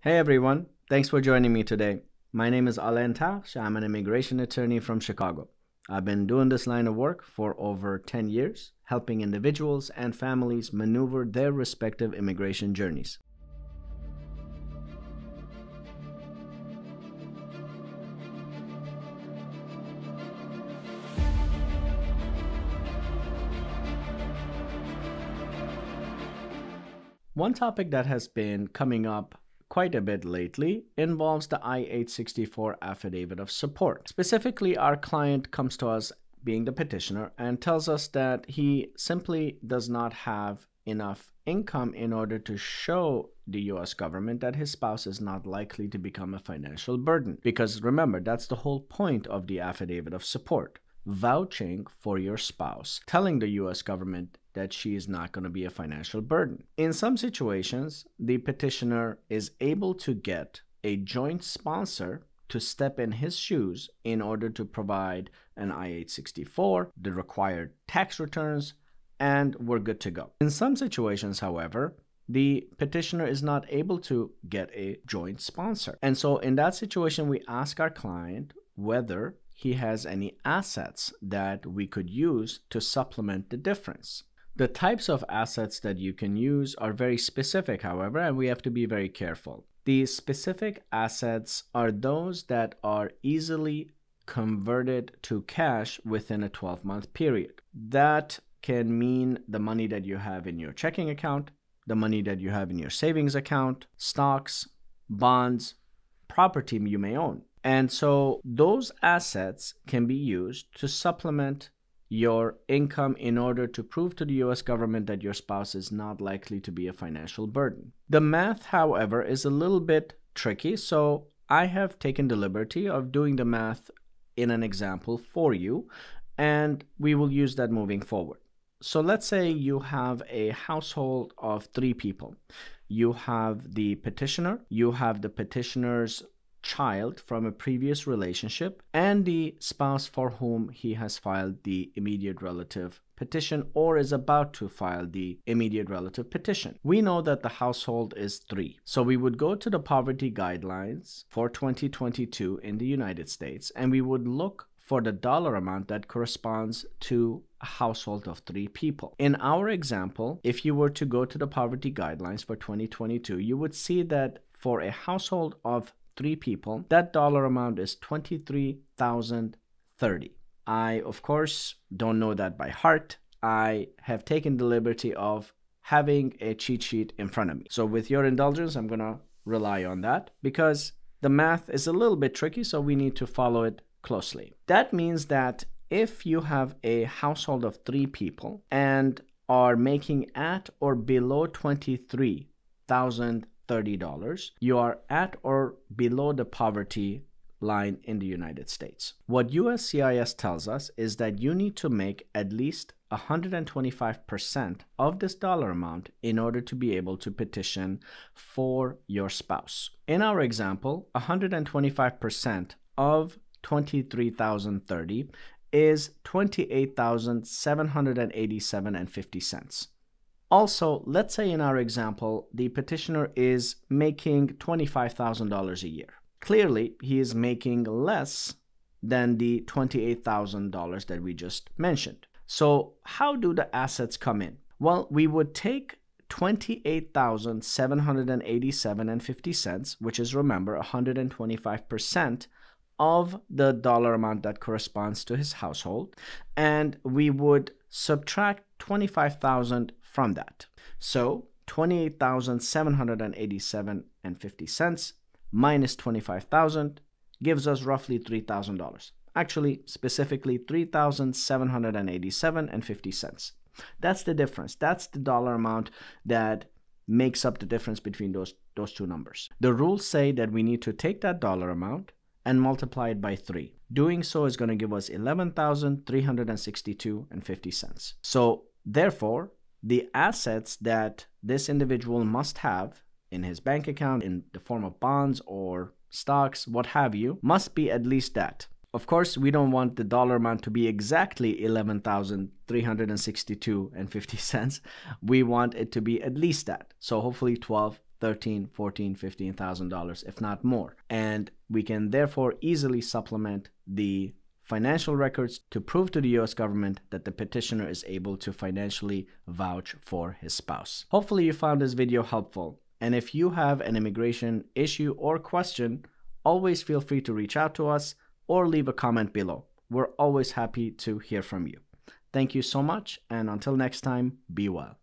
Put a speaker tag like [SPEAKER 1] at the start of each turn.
[SPEAKER 1] Hey everyone, thanks for joining me today. My name is Takhsh. I'm an immigration attorney from Chicago. I've been doing this line of work for over 10 years, helping individuals and families maneuver their respective immigration journeys. One topic that has been coming up quite a bit lately involves the I-864 Affidavit of Support. Specifically, our client comes to us, being the petitioner, and tells us that he simply does not have enough income in order to show the US government that his spouse is not likely to become a financial burden. Because remember, that's the whole point of the Affidavit of Support. Vouching for your spouse, telling the US government that she is not going to be a financial burden. In some situations, the petitioner is able to get a joint sponsor to step in his shoes in order to provide an I-864, the required tax returns, and we're good to go. In some situations, however, the petitioner is not able to get a joint sponsor. And so in that situation, we ask our client whether he has any assets that we could use to supplement the difference. The types of assets that you can use are very specific, however, and we have to be very careful. These specific assets are those that are easily converted to cash within a 12-month period. That can mean the money that you have in your checking account, the money that you have in your savings account, stocks, bonds, property you may own. And so those assets can be used to supplement your income in order to prove to the US government that your spouse is not likely to be a financial burden. The math, however, is a little bit tricky, so I have taken the liberty of doing the math in an example for you, and we will use that moving forward. So let's say you have a household of 3 people. You have the petitioner, you have the petitioner's child from a previous relationship, and the spouse for whom he has filed the immediate relative petition or is about to file the immediate relative petition. We know that the household is 3. So we would go to the poverty guidelines for 2022 in the United States, and we would look for the dollar amount that corresponds to a household of 3 people. In our example, if you were to go to the poverty guidelines for 2022, you would see that for a household of 3 people, that dollar amount is $23,030. I, of course, don't know that by heart. I have taken the liberty of having a cheat sheet in front of me. So with your indulgence, I'm going to rely on that because the math is a little bit tricky, so we need to follow it closely. That means that if you have a household of 3 people and are making at or below $23,030, you are at or below the poverty line in the United States. What USCIS tells us is that you need to make at least 125% of this dollar amount in order to be able to petition for your spouse. In our example, 125% of $23,030 is $28,787.50. Also, let's say in our example, the petitioner is making $25,000 a year. Clearly, he is making less than the $28,000 that we just mentioned. So how do the assets come in? Well, we would take $28,787.50, which is, remember, 125% of the dollar amount that corresponds to his household, and we would subtract $25,000 from that. So $28,787.50 minus $25,000 gives us roughly $3,000. Actually, specifically $3,787.50. That's the difference. That's the dollar amount that makes up the difference between those 2 numbers. The rules say that we need to take that dollar amount and multiply it by 3. Doing so is going to give us $11,362.50. So therefore, the assets that this individual must have in his bank account in the form of bonds or stocks, what have you, must be at least that. Of course, we don't want the dollar amount to be exactly $11,362.50. We want it to be at least that. So hopefully $13,000, $14,000, $15,000, if not more. And we can therefore easily supplement the financial records to prove to the U.S. government that the petitioner is able to financially vouch for his spouse. Hopefully you found this video helpful. And if you have an immigration issue or question, always feel free to reach out to us or leave a comment below. We're always happy to hear from you. Thank you so much, and until next time, be well.